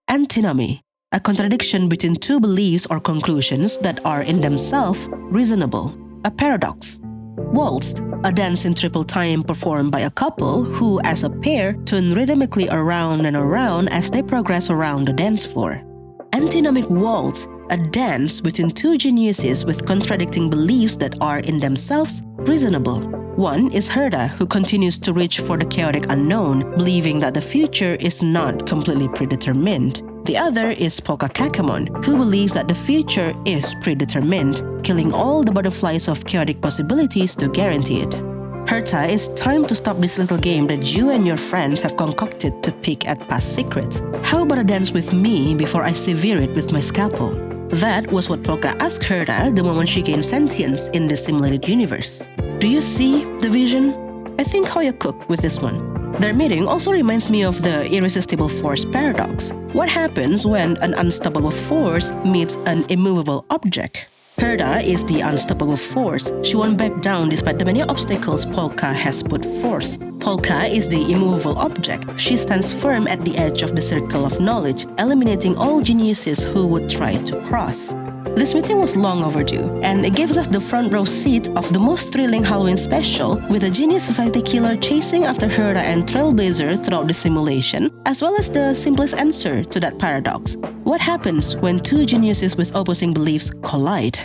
Antinomy, a contradiction between two beliefs or conclusions that are in themselves reasonable. A paradox. Waltz, a dance in triple time performed by a couple who, as a pair, tune rhythmically around and around as they progress around the dance floor. Antinomic waltz, a dance between two geniuses with contradicting beliefs that are in themselves reasonable. One is Herta, who continues to reach for the chaotic unknown, believing that the future is not completely predetermined. The other is Polka Kakamon, who believes that the future is predetermined, killing all the butterflies of chaotic possibilities to guarantee it. Herta, it's time to stop this little game that you and your friends have concocted to pick at past secrets. How about a dance with me before I sever it with my scalpel? That was what Polka asked Herta the moment she gained sentience in the simulated universe. Do you see the vision? I think Hoya cooked with this one. Their meeting also reminds me of the irresistible force paradox. What happens when an unstoppable force meets an immovable object? Herta is the unstoppable force. She won't back down despite the many obstacles Polka has put forth. Polka is the immovable object. She stands firm at the edge of the circle of knowledge, eliminating all geniuses who would try to cross. This meeting was long overdue, and it gives us the front row seat of the most thrilling Halloween special, with a Genius Society killer chasing after Herta and Trailblazer throughout the simulation, as well as the simplest answer to that paradox. What happens when two geniuses with opposing beliefs collide?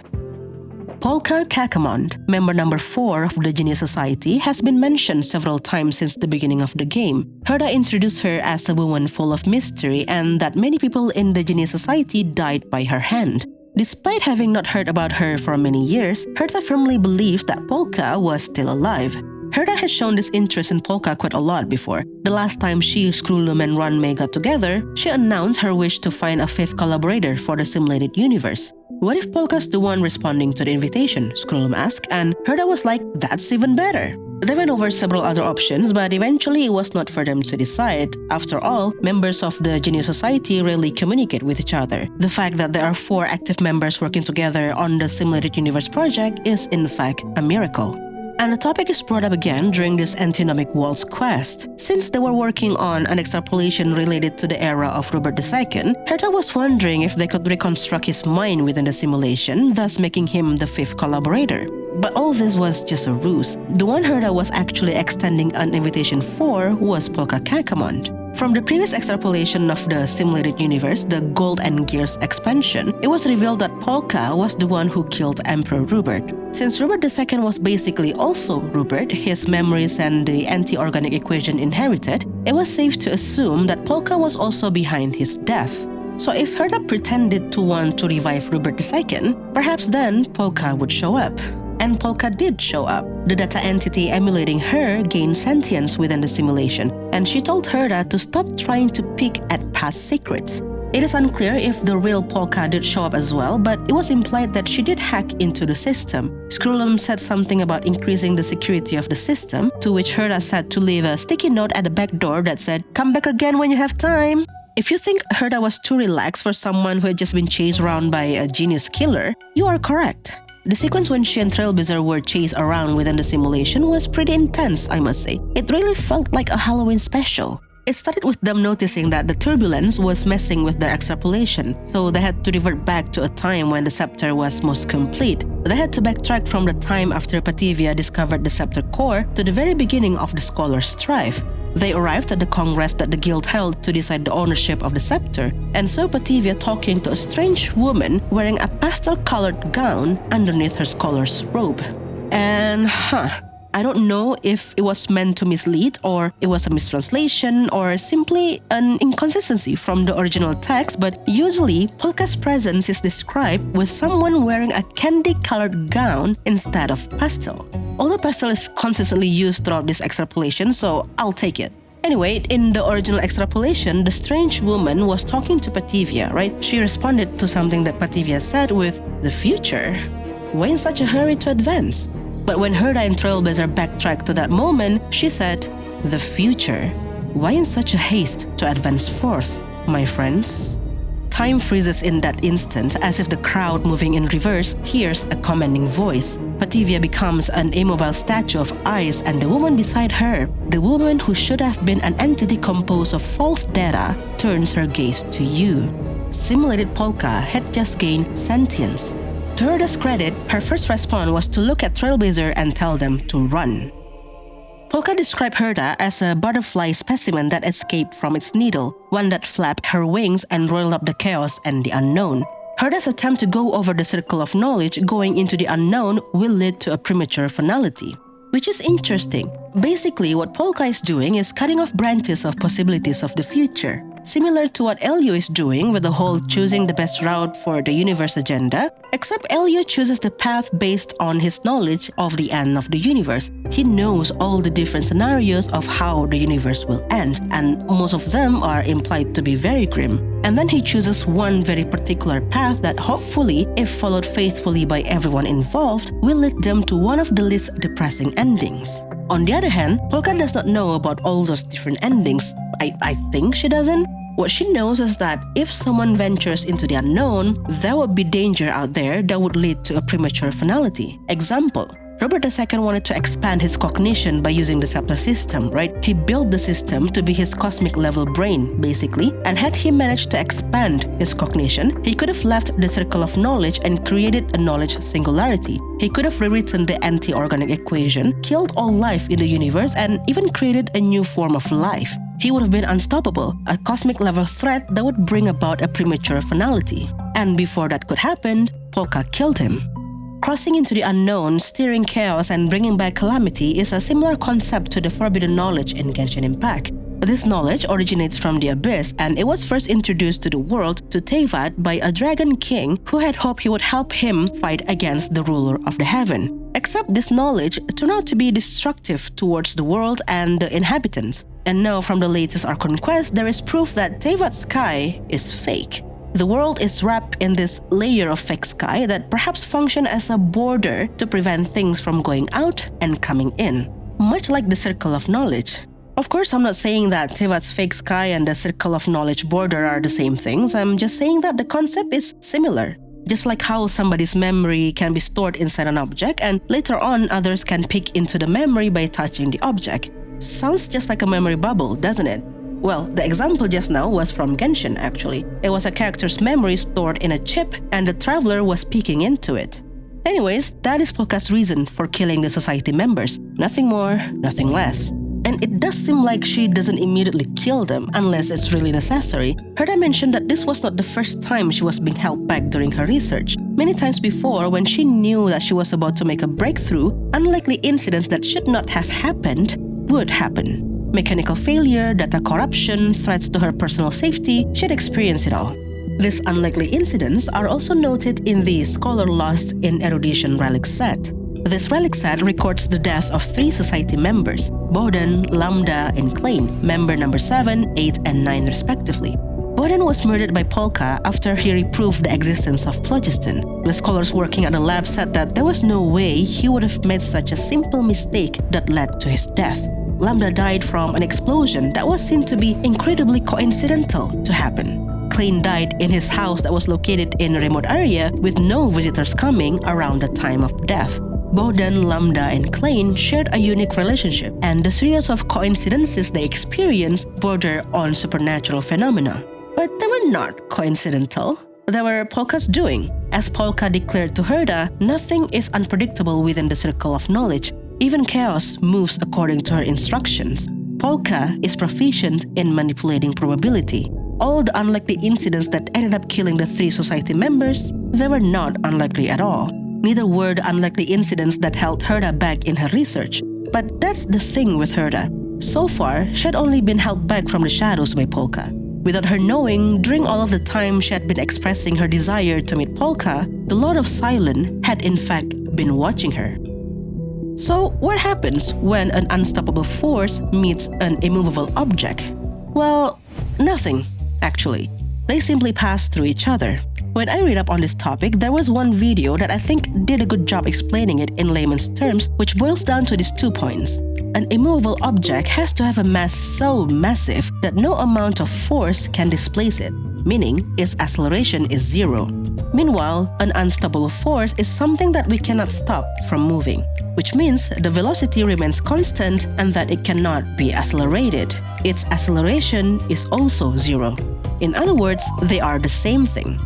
Polka Kakamond, member number 4 of the Genius Society, has been mentioned several times since the beginning of the game. Herta introduced her as a woman full of mystery, and that many people in the Genius Society died by her hand. Despite having not heard about her for many years, Herta firmly believed that Polka was still alive. Herta has shown this interest in Polka quite a lot before. The last time she, Skrulum, and Ranmei got together, she announced her wish to find a 5th collaborator for the simulated universe. What if Polka's the one responding to the invitation? Skrulum asked, and Herta was like, that's even better. They went over several other options, but eventually it was not for them to decide. After all, members of the Genius Society rarely communicate with each other. The fact that there are 4 active members working together on the Simulated Universe project is in fact a miracle. And the topic is brought up again during this Antinomic Waltz quest. Since they were working on an extrapolation related to the era of Rupert II, Herta was wondering if they could reconstruct his mind within the simulation, thus making him the 5th collaborator. But all this was just a ruse. The one Herta was actually extending an invitation for was Polka Kakamond. From the previous extrapolation of the simulated universe, the Gold and Gears expansion, it was revealed that Polka was the one who killed Emperor Rupert. Since Rupert II was basically also Rupert, his memories and the anti-organic equation inherited, it was safe to assume that Polka was also behind his death. So if Herta pretended to want to revive Rupert II, perhaps then Polka would show up. And Polka did show up. The data entity emulating her gained sentience within the simulation, and she told Herta to stop trying to pick at past secrets. It is unclear if the real Polka did show up as well, but it was implied that she did hack into the system. Skrulum said something about increasing the security of the system, to which Herta said to leave a sticky note at the back door that said, "Come back again when you have time." If you think Herta was too relaxed for someone who had just been chased around by a genius killer, you are correct. The sequence when she and Trailblazer were chased around within the simulation was pretty intense, I must say. It really felt like a Halloween special. It started with them noticing that the turbulence was messing with their extrapolation, so they had to revert back to a time when the scepter was most complete. They had to backtrack from the time after Pativia discovered the scepter core to the very beginning of the Scholar's Strife. They arrived at the congress that the guild held to decide the ownership of the scepter, and saw Pativia talking to a strange woman wearing a pastel-colored gown underneath her scholar's robe. And I don't know if it was meant to mislead, or it was a mistranslation, or simply an inconsistency from the original text, but usually Polka's presence is described with someone wearing a candy-colored gown instead of pastel. Although pastel is consistently used throughout this extrapolation, so I'll take it. Anyway, in the original extrapolation, the strange woman was talking to Pativia, right? She responded to something that Pativia said with, "The future? Why in such a hurry to advance?" But when Herta and Trailblazer backtracked to that moment, she said, "The future? Why in such a haste to advance forth, my friends?" Time freezes in that instant, as if the crowd moving in reverse hears a commanding voice. Pativia becomes an immobile statue of ice, and the woman beside her, the woman who should have been an entity composed of false data, turns her gaze to you. Simulated Polka had just gained sentience. To Herda's credit, her first response was to look at Trailblazer and tell them to run. Polka described Herda as a butterfly specimen that escaped from its needle, one that flapped her wings and roiled up the chaos and the unknown. Herda's attempt to go over the circle of knowledge going into the unknown will lead to a premature finality. Which is interesting. Basically, what Polka is doing is cutting off branches of possibilities of the future. Similar to what Elio is doing with the whole choosing the best route for the universe agenda, except Elio chooses the path based on his knowledge of the end of the universe. He knows all the different scenarios of how the universe will end, and most of them are implied to be very grim. And then he chooses one very particular path that hopefully, if followed faithfully by everyone involved, will lead them to one of the least depressing endings. On the other hand, Polka does not know about all those different endings. I think she doesn't. What she knows is that if someone ventures into the unknown, there would be danger out there that would lead to a premature finality. Example, Robert II wanted to expand his cognition by using the scepter system, right? He built the system to be his cosmic level brain, basically, and had he managed to expand his cognition, he could have left the circle of knowledge and created a knowledge singularity. He could have rewritten the anti-organic equation, killed all life in the universe, and even created a new form of life. He would have been unstoppable, a cosmic level threat that would bring about a premature finality. And before that could happen, Polka killed him. Crossing into the unknown, steering chaos, and bringing back calamity is a similar concept to the forbidden knowledge in Genshin Impact. This knowledge originates from the Abyss, and it was first introduced to the world, to Teyvat, by a dragon king who had hoped he would help him fight against the ruler of the heaven. Except this knowledge turned out to be destructive towards the world and the inhabitants. And now from the latest Archon quest, there is proof that Teyvat's sky is fake. The world is wrapped in this layer of fake sky that perhaps function as a border to prevent things from going out and coming in, much like the Circle of Knowledge. Of course, I'm not saying that Teyvat's fake sky and the Circle of Knowledge border are the same things. I'm just saying that the concept is similar. Just like how somebody's memory can be stored inside an object and later on others can peek into the memory by touching the object. Sounds just like a memory bubble, doesn't it? Well, the example just now was from Genshin actually. It was a character's memory stored in a chip and the traveler was peeking into it. Anyways, that is Polka's reason for killing the society members. Nothing more, nothing less. And it does seem like she doesn't immediately kill them unless it's really necessary. Herda mentioned that this was not the first time she was being held back during her research. Many times before, when she knew that she was about to make a breakthrough, unlikely incidents that should not have happened would happen. Mechanical failure, data corruption, threats to her personal safety, she'd experienced it all. These unlikely incidents are also noted in the Scholar Lost in Erudition relic set. This relic set records the death of 3 society members, Bohdan, Lambda, and Klein, member number 7, 8, and 9 respectively. Bohdan was murdered by Polka after he reproved the existence of phlogiston. The scholars working at the lab said that there was no way he would have made such a simple mistake that led to his death. Lambda died from an explosion that was seen to be incredibly coincidental to happen. Klein died in his house that was located in a remote area with no visitors coming around the time of death. Bohdan, Lambda, and Klein shared a unique relationship, and the series of coincidences they experienced border on supernatural phenomena. But they were not coincidental. They were Polka's doing. As Polka declared to Herda, nothing is unpredictable within the circle of knowledge. Even chaos moves according to her instructions. Polka is proficient in manipulating probability. All the unlikely incidents that ended up killing the 3 society members, they were not unlikely at all. Neither were the unlikely incidents that held Herda back in her research. But that's the thing with Herda. So far, she had only been held back from the shadows by Polka. Without her knowing, during all of the time she had been expressing her desire to meet Polka, the Lord of Silent had in fact been watching her. So, what happens when an unstoppable force meets an immovable object? Well, nothing, actually. They simply pass through each other. When I read up on this topic, there was one video that I think did a good job explaining it in layman's terms, which boils down to these 2 points. An immovable object has to have a mass so massive that no amount of force can displace it. meaning its acceleration is zero. Meanwhile, an unstoppable force is something that we cannot stop from moving, which means the velocity remains constant and that it cannot be accelerated. Its acceleration is also zero. In other words, they are the same thing.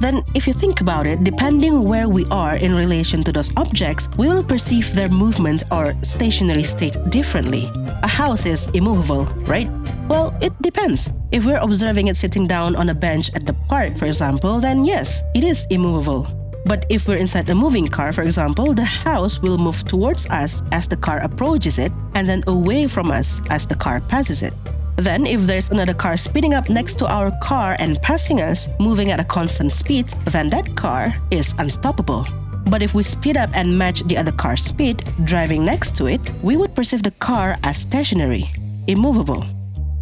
Then, if you think about it, depending where we are in relation to those objects, we will perceive their movement or stationary state differently. A house is immovable, right? Well, it depends. If we're observing it sitting down on a bench at the park, for example, then yes, it is immovable. But if we're inside a moving car, for example, the house will move towards us as the car approaches it and then away from us as the car passes it. Then, if there's another car speeding up next to our car and passing us, moving at a constant speed, then that car is unstoppable. But if we speed up and match the other car's speed, driving next to it, we would perceive the car as stationary, immovable.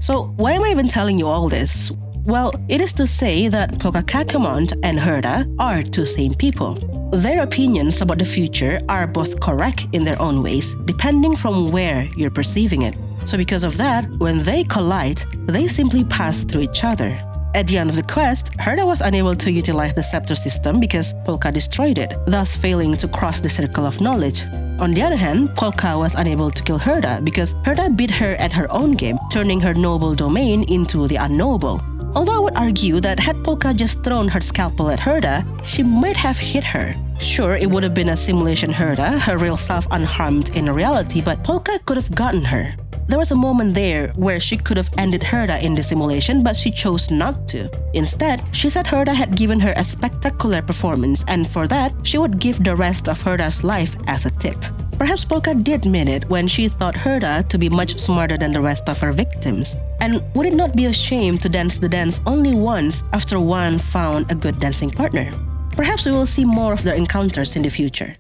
So why am I even telling you all this? Well, it is to say that Polka Kakamont and Herta are two same people. Their opinions about the future are both correct in their own ways, depending from where you're perceiving it. So because of that, when they collide, they simply pass through each other. At the end of the quest, Herta was unable to utilize the scepter system because Polka destroyed it, thus failing to cross the circle of knowledge. On the other hand, Polka was unable to kill Herta because Herta beat her at her own game, turning her noble domain into the unknowable. Although I would argue that had Polka just thrown her scalpel at Herta, she might have hit her. Sure, it would have been a simulation Herta, her real self unharmed in reality, but Polka could have gotten her. There was a moment there where she could have ended Herta in the simulation, but she chose not to. Instead, she said Herta had given her a spectacular performance, and for that, she would give the rest of Herta's life as a tip. Perhaps Polka did mean it when she thought Herta to be much smarter than the rest of her victims. And would it not be a shame to dance the dance only once after one found a good dancing partner? Perhaps we will see more of their encounters in the future.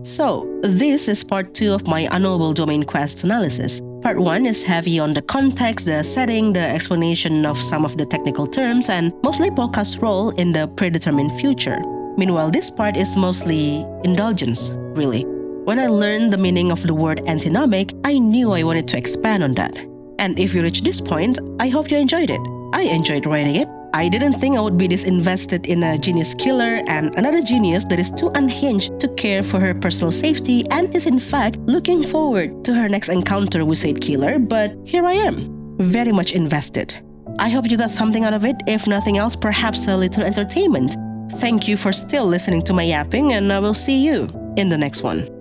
So, this is part 2 of my unknowable domain quest analysis. Part 1 is heavy on the context, the setting, the explanation of some of the technical terms, and mostly Polka's role in the predetermined future. Meanwhile, this part is mostly indulgence, really. When I learned the meaning of the word antinomic, I knew I wanted to expand on that. And if you reach this point, I hope you enjoyed it. I enjoyed writing it. I didn't think I would be this invested in a genius killer and another genius that is too unhinged to care for her personal safety and is in fact looking forward to her next encounter with said killer, but here I am, very much invested. I hope you got something out of it, if nothing else, perhaps a little entertainment. Thank you for still listening to my yapping, and I will see you in the next one.